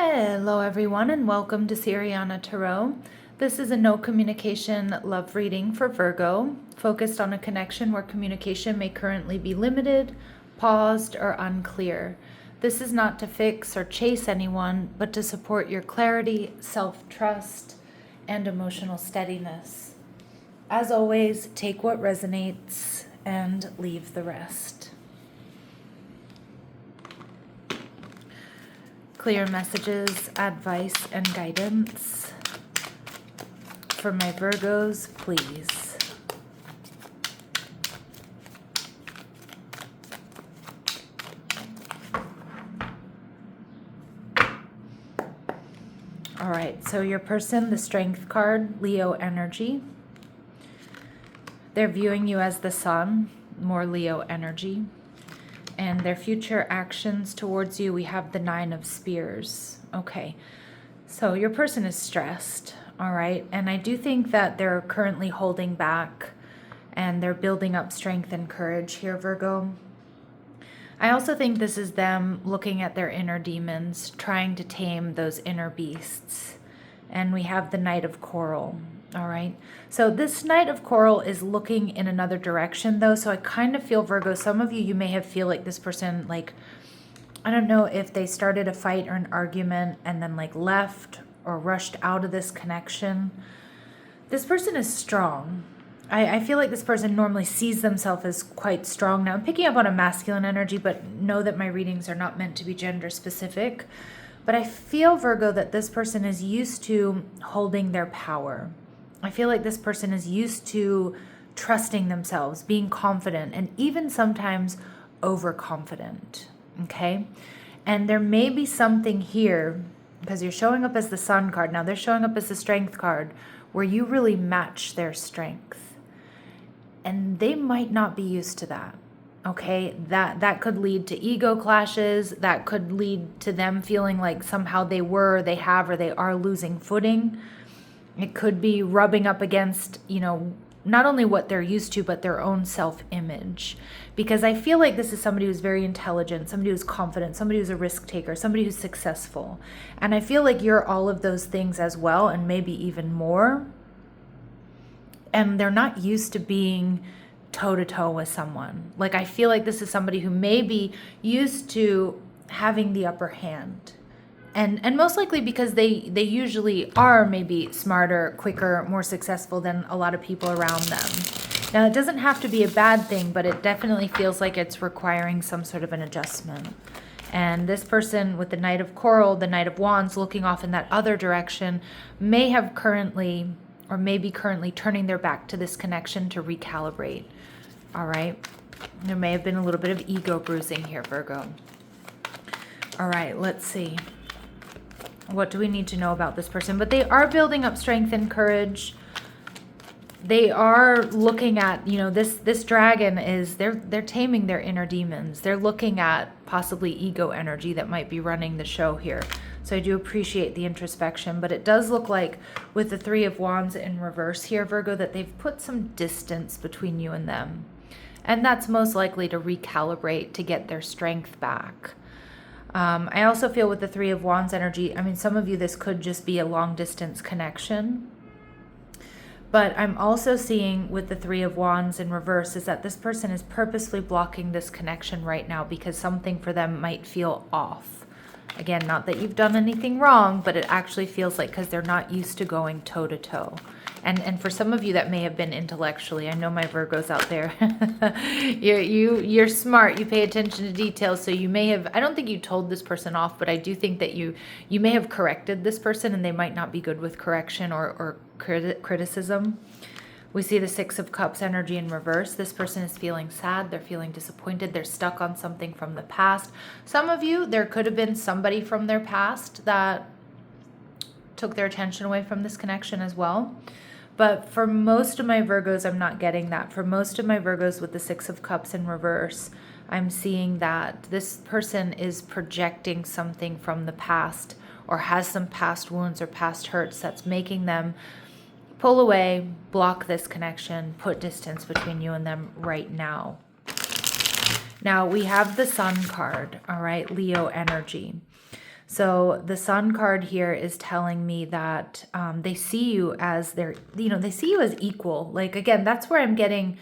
Hello everyone and welcome to Siriana Tarot. This is a no communication love reading for Virgo, focused on a connection where communication may currently be limited, paused, or unclear. This is not to fix or chase anyone, but to support your clarity, self-trust, and emotional steadiness. As always, take what resonates and leave the rest. Clear messages, advice, and guidance for my Virgos, please. All right, so your person, the Strength card, Leo energy. They're viewing you as the sun, more Leo energy. And their future actions towards you, we have the Nine of Spears. Okay, so your person is stressed, all right? And I do think that they're currently holding back and they're building up strength and courage here, Virgo. I also think this is them looking at their inner demons, trying to tame those inner beasts. And we have the Knight of Coral. All right, so this Knight of Coral is looking in another direction though. So I kind of feel, Virgo, some of you may have feel like this person, like, I don't know if they started a fight or an argument and then like left or rushed out of this connection. This person is strong. I feel like this person normally sees themselves as quite strong. Now I'm picking up on a masculine energy, but know that my readings are not meant to be gender specific. But I feel, Virgo, that this person is used to holding their power. I feel like this person is used to trusting themselves, being confident, and even sometimes overconfident, okay? And there may be something here, because you're showing up as the Sun card. Now they're showing up as the Strength card, where you really match their strength. And they might not be used to that, okay? That could lead to ego clashes. That could lead to them feeling like somehow they were, they have, or they are losing footing. It could be rubbing up against, not only what they're used to, but their own self-image. Because I feel like this is somebody who's very intelligent, somebody who's confident, somebody who's a risk taker, somebody who's successful. And I feel like you're all of those things as well, and maybe even more. And they're not used to being toe-to-toe with someone. Like, I feel like this is somebody who may be used to having the upper hand. And most likely because they usually are maybe smarter, quicker, more successful than a lot of people around them. Now, it doesn't have to be a bad thing, but it definitely feels like it's requiring some sort of an adjustment. And this person with the Knight of Coral, the Knight of Wands, looking off in that other direction, may have currently, or may be currently turning their back to this connection to recalibrate. All right? There may have been a little bit of ego bruising here, Virgo. All right, let's see. What do we need to know about this person? But they are building up strength and courage. They are looking at, this dragon is, they're taming their inner demons. They're looking at possibly ego energy that might be running the show here. So I do appreciate the introspection, but it does look like with the Three of Wands in reverse here, Virgo, that they've put some distance between you and them. And that's most likely to recalibrate, to get their strength back. I also feel with the Three of Wands energy, some of you, this could just be a long distance connection. But I'm also seeing with the Three of Wands in reverse is that this person is purposely blocking this connection right now because something for them might feel off. Again, not that you've done anything wrong, but it actually feels like because they're not used to going toe to toe. And for some of you that may have been intellectually, I know my Virgos out there, you're smart, you pay attention to details, so you may have, I don't think you told this person off, but I do think that you may have corrected this person and they might not be good with correction or criticism. We see the Six of Cups energy in reverse. This person is feeling sad, they're feeling disappointed, they're stuck on something from the past. Some of you, there could have been somebody from their past that took their attention away from this connection as well. But for most of my Virgos, I'm not getting that. For most of my Virgos with the Six of Cups in reverse, I'm seeing that this person is projecting something from the past or has some past wounds or past hurts that's making them pull away, block this connection, put distance between you and them right now. Now we have the Sun card, all right, Leo energy. So the Sun card here is telling me that they see you as they see you as equal. Like, again, that's where I'm getting,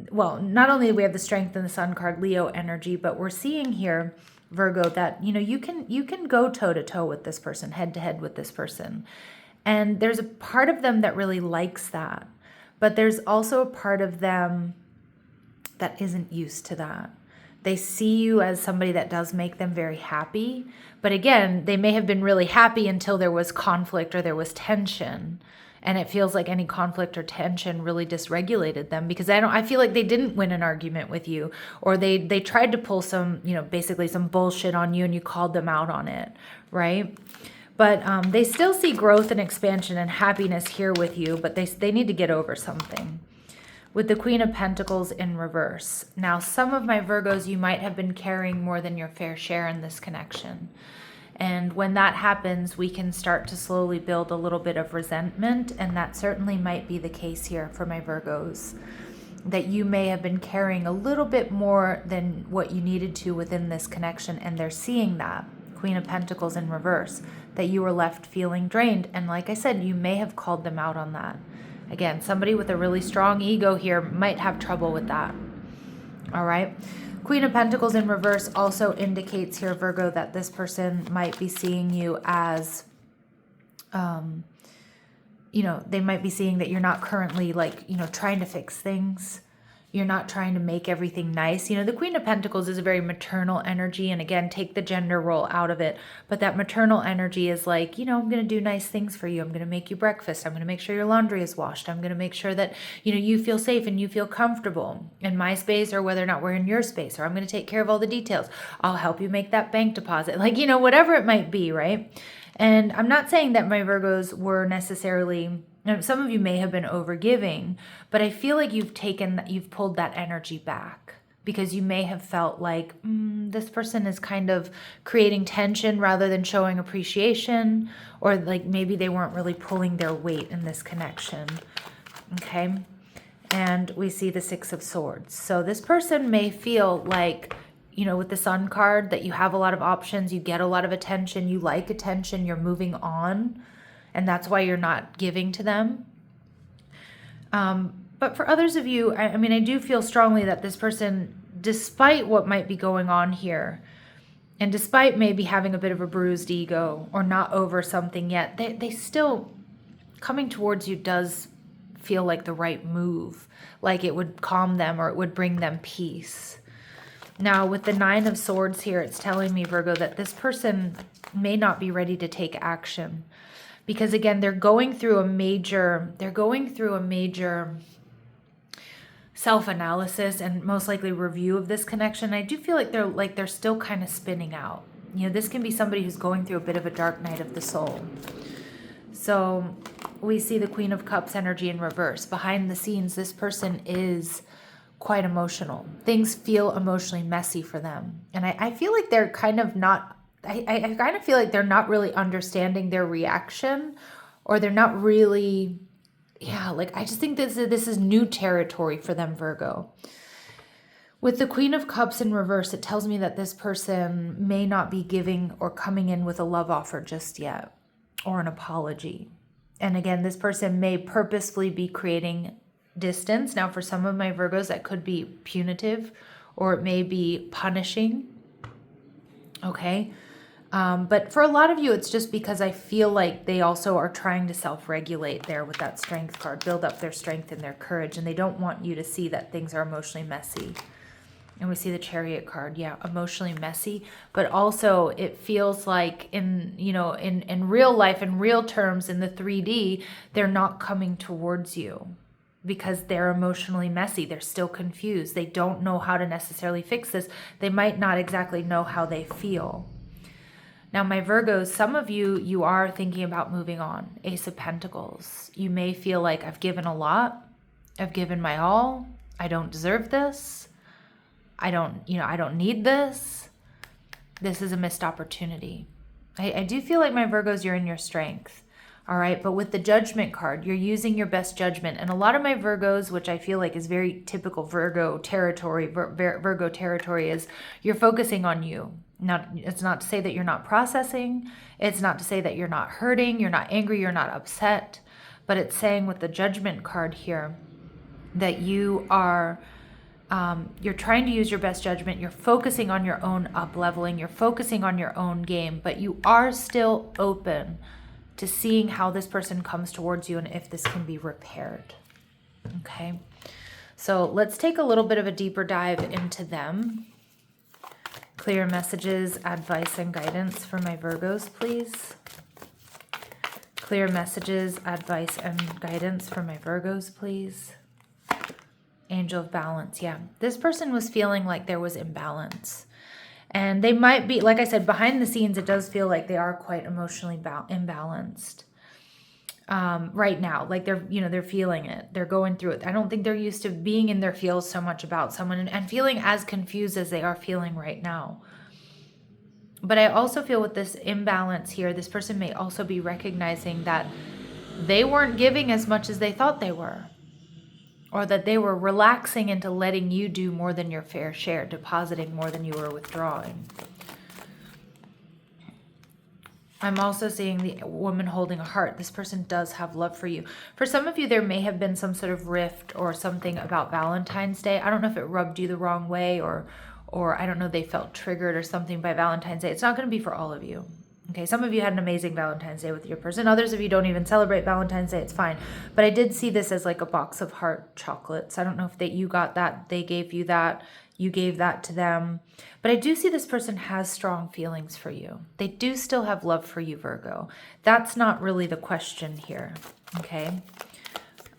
well, not only do we have the Strength and the Sun card, Leo energy, but we're seeing here, Virgo, that, you can go toe to toe with this person, head to head with this person. And there's a part of them that really likes that. But there's also a part of them that isn't used to that. They see you as somebody that does make them very happy. But again, they may have been really happy until there was conflict or there was tension. And it feels like any conflict or tension really dysregulated them, because I feel like they didn't win an argument with you, or they tried to pull some, basically some bullshit on you and you called them out on it, right? But they still see growth and expansion and happiness here with you, but they need to get over something. With the Queen of Pentacles in reverse. Now, some of my Virgos, you might have been carrying more than your fair share in this connection. And when that happens, we can start to slowly build a little bit of resentment, and that certainly might be the case here for my Virgos. That you may have been carrying a little bit more than what you needed to within this connection, and they're seeing that. Queen of Pentacles in reverse. That you were left feeling drained, and like I said, you may have called them out on that. Again, somebody with a really strong ego here might have trouble with that. All right. Queen of Pentacles in reverse also indicates here, Virgo, that this person might be seeing you as, they might be seeing that you're not currently trying to fix things. You're not trying to make everything nice. The Queen of Pentacles is a very maternal energy. And again, take the gender role out of it. But that maternal energy is like, I'm going to do nice things for you. I'm going to make you breakfast. I'm going to make sure your laundry is washed. I'm going to make sure that, you feel safe and you feel comfortable in my space, or whether or not we're in your space, or I'm going to take care of all the details. I'll help you make that bank deposit. Whatever it might be, right? And I'm not saying that my Virgos were necessarily... Now, some of you may have been overgiving, but I feel like you've pulled that energy back, because you may have felt like this person is kind of creating tension rather than showing appreciation, or like maybe they weren't really pulling their weight in this connection. Okay. And we see the Six of Swords. So this person may feel like, with the Sun card, that you have a lot of options, you get a lot of attention, you like attention, you're moving on. And that's why you're not giving to them. But for others of you, I do feel strongly that this person, despite what might be going on here, and despite maybe having a bit of a bruised ego or not over something yet, they still, coming towards you does feel like the right move. Like it would calm them, or it would bring them peace. Now, with the Nine of Swords here, it's telling me, Virgo, that this person may not be ready to take action. Because again, they're going through a major self-analysis and most likely review of this connection. I do feel like they're still kind of spinning out. This can be somebody who's going through a bit of a dark night of the soul. So we see the Queen of Cups energy in reverse. Behind the scenes, this person is quite emotional. Things feel emotionally messy for them. And I feel like they're kind of not... I kind of feel like they're not really understanding their reaction, or they're not really, I just think this is new territory for them, Virgo. With the Queen of Cups in reverse, it tells me that this person may not be giving or coming in with a love offer just yet, or an apology. And again, this person may purposefully be creating distance. Now, for some of my Virgos, that could be punitive, or it may be punishing. Okay. But for a lot of you, it's just because I feel like they also are trying to self-regulate there with that Strength card, build up their strength and their courage, and they don't want you to see that things are emotionally messy. And we see the Chariot card, emotionally messy, but also it feels like in real life, in real terms, in the 3D, they're not coming towards you because they're emotionally messy. They're still confused. They don't know how to necessarily fix this. They might not exactly know how they feel. Now, my Virgos, some of you are thinking about moving on. Ace of Pentacles. You may feel like I've given a lot. I've given my all. I don't deserve this. I don't need this. This is a missed opportunity. I do feel like my Virgos, you're in your strength. All right, but with the Judgment card, you're using your best judgment. And a lot of my Virgos, which I feel like is very typical Virgo territory, Virgo territory, is you're focusing on you. Now, it's not to say that you're not processing. It's not to say that you're not hurting, you're not angry, you're not upset. But it's saying with the Judgment card here that you are, you're trying to use your best judgment. You're focusing on your own up-leveling. You're focusing on your own game, but you are still open to seeing how this person comes towards you and if this can be repaired. Okay, so let's take a little bit of a deeper dive into them. Clear messages, advice, and guidance for my Virgos, please. Clear messages, advice, and guidance for my Virgos, please. Angel of balance. Yeah, this person was feeling like there was imbalance. And they might be, like I said, behind the scenes, it does feel like they are quite emotionally imbalanced right now. Like they're feeling it. They're going through it. I don't think they're used to being in their feels so much about someone and feeling as confused as they are feeling right now. But I also feel with this imbalance here, this person may also be recognizing that they weren't giving as much as they thought they were. Or that they were relaxing into letting you do more than your fair share, depositing more than you were withdrawing. I'm also seeing the woman holding a heart. This person does have love for you. For some of you, there may have been some sort of rift or something about Valentine's Day. I don't know if it rubbed you the wrong way or I don't know, they felt triggered or something by Valentine's Day. It's not going to be for all of you. Okay, some of you had an amazing Valentine's Day with your person. Others of you don't even celebrate Valentine's Day. It's fine. But I did see this as like a box of heart chocolates. I don't know if you got that. They gave you that. You gave that to them. But I do see this person has strong feelings for you. They do still have love for you, Virgo. That's not really the question here. Okay.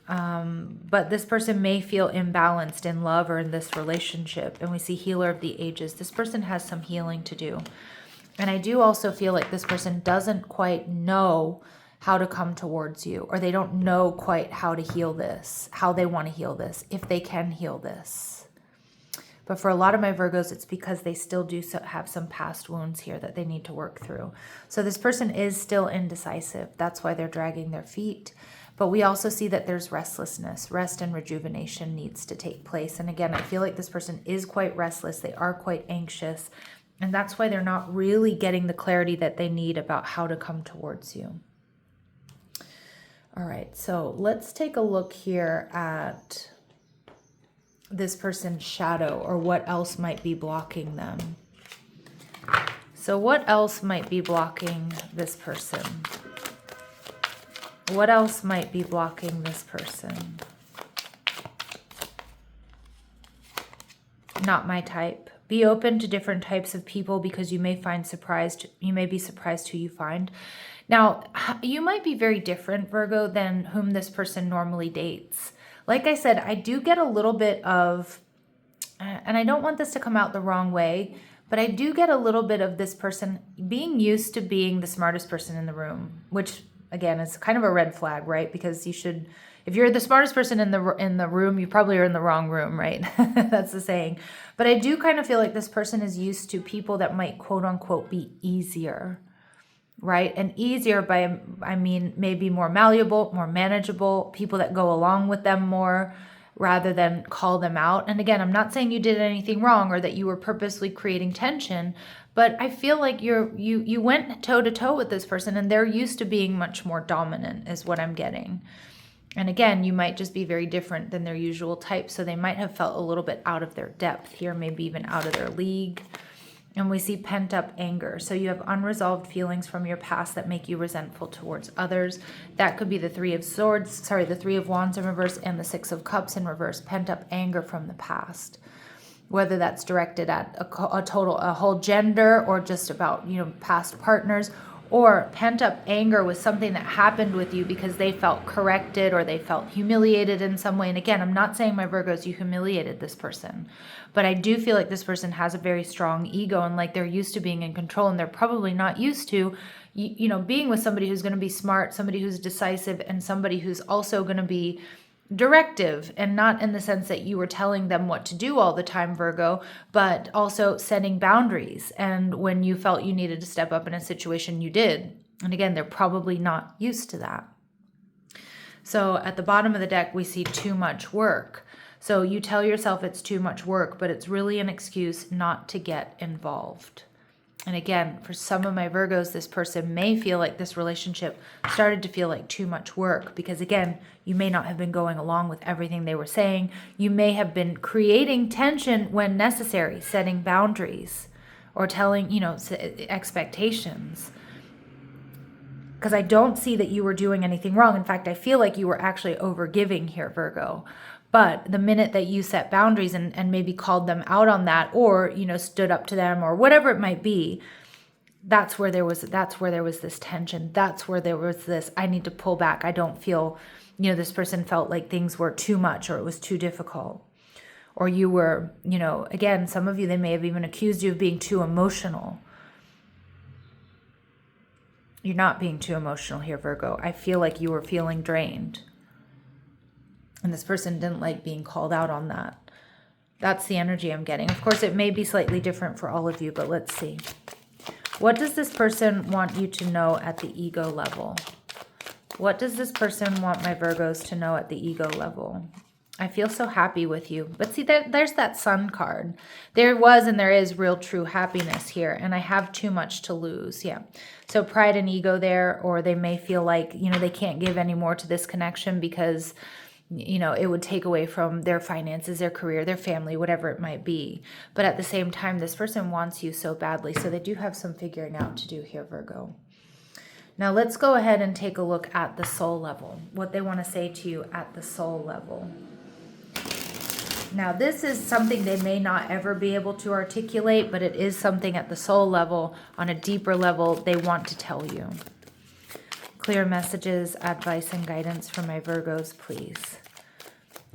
But this person may feel imbalanced in love or in this relationship. And we see Healer of the Ages. This person has some healing to do. And I do also feel like this person doesn't quite know how to come towards you, or they don't know quite how to heal this, how they want to heal this, if they can heal this. But for a lot of my Virgos, it's because they still do have some past wounds here that they need to work through. So this person is still indecisive. That's why they're dragging their feet. But we also see that there's restlessness. Rest and rejuvenation needs to take place. And again, I feel like this person is quite restless. They are quite anxious. And that's why they're not really getting the clarity that they need about how to come towards you. All right, so let's take a look here at this person's shadow, or what else might be blocking them. So what else might be blocking this person? What else might be blocking this person? Not my type. Be open to different types of people because you may be surprised who you find. Now, you might be very different, Virgo, than whom this person normally dates. Like I said, I do get a little bit of, and I don't want this to come out the wrong way, but I do get a little bit of this person being used to being the smartest person in the room, which again is kind of a red flag, right? Because you should, if you're the smartest person in the room, you probably are in the wrong room, right? That's the saying. But I do kind of feel like this person is used to people that might quote unquote be easier, right? And easier by, I mean, maybe more malleable, more manageable, people that go along with them more rather than call them out. And again, I'm not saying you did anything wrong or that you were purposely creating tension, but I feel like you went toe to toe with this person and they're used to being much more dominant is what I'm getting. And again, you might just be very different than their usual type. So they might have felt a little bit out of their depth here, maybe even out of their league. And we see pent up anger. So you have unresolved feelings from your past that make you resentful towards others. That could be the Three of Wands in reverse and the Six of Cups in reverse. Pent up anger from the past. Whether that's directed at a whole gender or just about, past partners, or pent up anger with something that happened with you because they felt corrected or they felt humiliated in some way. And again, I'm not saying, my Virgos, you humiliated this person, but I do feel like this person has a very strong ego and like they're used to being in control, and they're probably not used to, being with somebody who's going to be smart, somebody who's decisive, and somebody who's also going to be directive, and not in the sense that you were telling them what to do all the time, Virgo, but also setting boundaries. And when you felt you needed to step up in a situation, you did. And again, they're probably not used to that. So at the bottom of the deck, we see too much work. So you tell yourself it's too much work, but it's really an excuse not to get involved. And again, for some of my Virgos, this person may feel like this relationship started to feel like too much work because, again, you may not have been going along with everything they were saying. You may have been creating tension when necessary, setting boundaries or telling, expectations. Because I don't see that you were doing anything wrong. In fact, I feel like you were actually overgiving here, Virgo. But the minute that you set boundaries and maybe called them out on that, or, stood up to them or whatever it might be, that's where there was this tension. That's where there was this, I need to pull back. I don't feel, this person felt like things were too much or it was too difficult. Or you were, again, some of you, they may have even accused you of being too emotional. You're not being too emotional here, Virgo. I feel like you were feeling drained. And this person didn't like being called out on that. That's the energy I'm getting. Of course, it may be slightly different for all of you, but let's see. What does this person want you to know at the ego level? What does this person want my Virgos to know at the ego level? I feel so happy with you. But see, there's that Sun card. There was and there is real true happiness here. And I have too much to lose. Yeah. So pride and ego there, or they may feel like, they can't give any more to this connection because it would take away from their finances, their career, their family, whatever it might be. But at the same time, this person wants you so badly. So they do have some figuring out to do here, Virgo. Now let's go ahead and take a look at the soul level, what they want to say to you at the soul level. Now this is something they may not ever be able to articulate, but it is something at the soul level, on a deeper level, they want to tell you. Clear messages, advice, and guidance for my Virgos, please.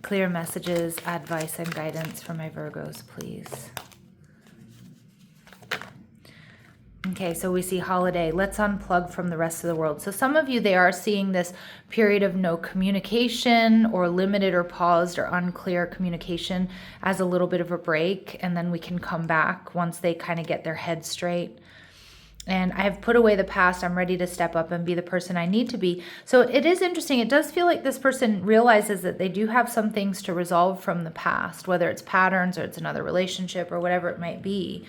Clear messages, advice, and guidance for my Virgos, please. Okay, so we see holiday. Let's unplug from the rest of the world. So some of you, they are seeing this period of no communication or limited or paused or unclear communication as a little bit of a break. And then we can come back once they kind of get their head straight. And I have put away the past. I'm ready to step up and be the person I need to be. So it is interesting. It does feel like this person realizes that they do have some things to resolve from the past, whether it's patterns or it's another relationship or whatever it might be.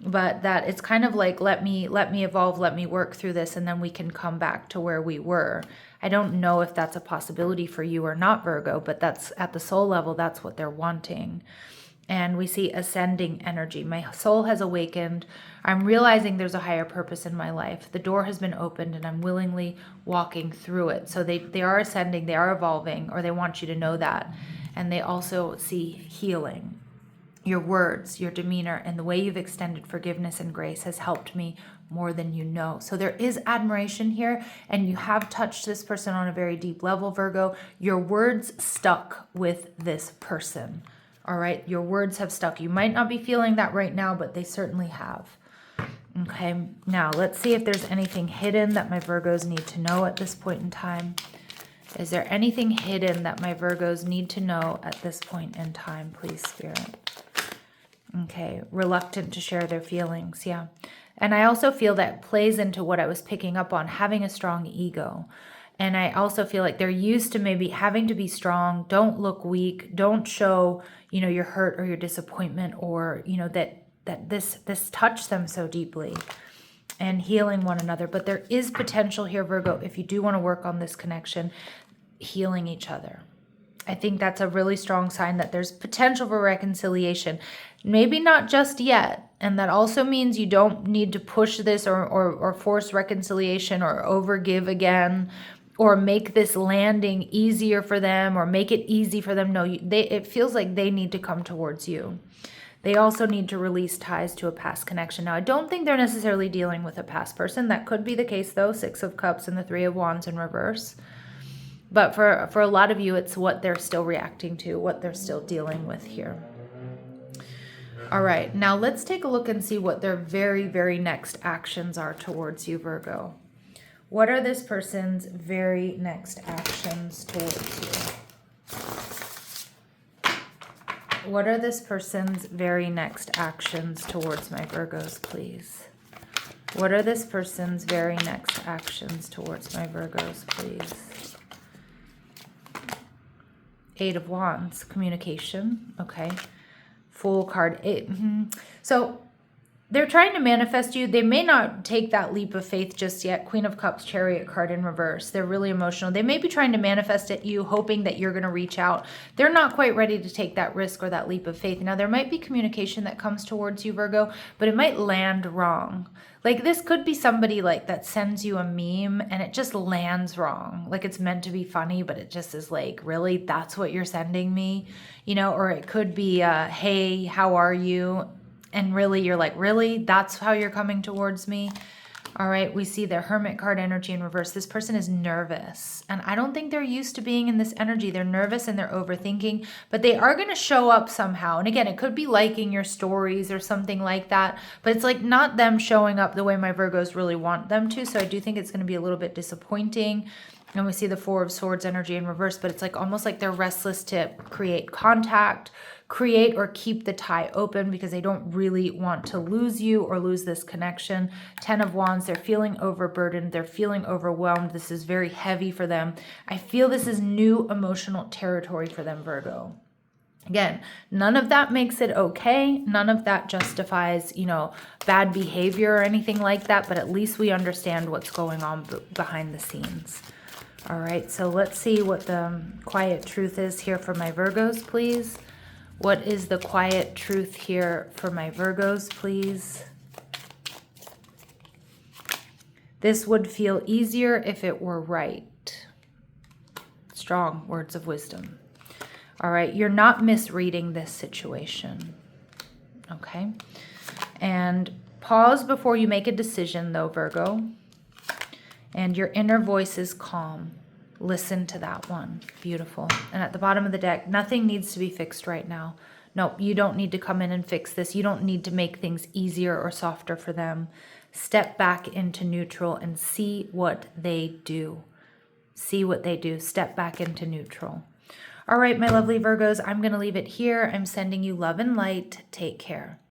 But that it's kind of like, let me evolve, let me work through this, and then we can come back to where we were. I don't know if that's a possibility for you or not, Virgo, but that's at the soul level, that's what they're wanting. And we see ascending energy. My soul has awakened. I'm realizing there's a higher purpose in my life. The door has been opened and I'm willingly walking through it. So they are ascending, they are evolving, or they want you to know that. And they also see healing. Your words, your demeanor, and the way you've extended forgiveness and grace has helped me more than you know. So there is admiration here, and you have touched this person on a very deep level, Virgo. Your words stuck with this person. All right, your words have stuck. You might not be feeling that right now, but they certainly have. Okay, now let's see if there's anything hidden that my Virgos need to know at this point in time. Is there anything hidden that my Virgos need to know at this point in time, please, Spirit? Okay, reluctant to share their feelings, yeah. And I also feel that plays into what I was picking up on, having a strong ego. And I also feel like they're used to maybe having to be strong, don't look weak, don't show, your hurt or your disappointment, or, that this touched them so deeply, and healing one another. But there is potential here, Virgo, if you do want to work on this connection, healing each other. I think that's a really strong sign that there's potential for reconciliation. Maybe not just yet. And that also means you don't need to push this or force reconciliation or overgive again, or make this landing easier for them, or make it easy for them. No, it feels like they need to come towards you. They also need to release ties to a past connection. Now, I don't think they're necessarily dealing with a past person. That could be the case, though. 6 of Cups and the 3 of Wands in reverse. But for a lot of you, it's what they're still reacting to, what they're still dealing with here. All right, now let's take a look and see what their very, very next actions are towards you, Virgo. What are this person's very next actions towards you? What are this person's very next actions towards my Virgos, please? What are this person's very next actions towards my Virgos, please? Eight of Wands, communication. Okay. Fool card. So they're trying to manifest you. They may not take that leap of faith just yet. Queen of Cups, Chariot card in reverse. They're really emotional. They may be trying to manifest at you, hoping that you're going to reach out. They're not quite ready to take that risk or that leap of faith. Now, there might be communication that comes towards you, Virgo, but it might land wrong. Like, this could be somebody like that sends you a meme and it just lands wrong. Like, it's meant to be funny, but it just is like, really? That's what you're sending me? You know, or it could be, hey, how are you? And really, you're like, really? That's how you're coming towards me? All right, we see the Hermit card energy in reverse. This person is nervous. And I don't think they're used to being in this energy. They're nervous and they're overthinking. But they are going to show up somehow. And again, it could be liking your stories or something like that. But it's like not them showing up the way my Virgos really want them to. So I do think it's going to be a little bit disappointing. And we see the Four of Swords energy in reverse. But it's like almost like they're restless to create contact, create or keep the tie open because they don't really want to lose you or lose this connection. 10 of Wands, they're feeling overburdened. They're feeling overwhelmed. This is very heavy for them. I feel this is new emotional territory for them, Virgo. Again, none of that makes it okay. None of that justifies, you know, bad behavior or anything like that. But at least we understand what's going on behind the scenes. All right, so let's see what the quiet truth is here for my Virgos, please. What is the quiet truth here for my Virgos, please? This would feel easier if it were right. Strong words of wisdom. All right, you're not misreading this situation. Okay? And pause before you make a decision, though, Virgo. And your inner voice is calm. Listen to that one. Beautiful. And at the bottom of the deck, nothing needs to be fixed right now. No, you don't need to come in and fix this. You don't need to make things easier or softer for them. Step back into neutral and see what they do. See what they do. Step back into neutral. All right, my lovely Virgos, I'm going to leave it here. I'm sending you love and light. Take care.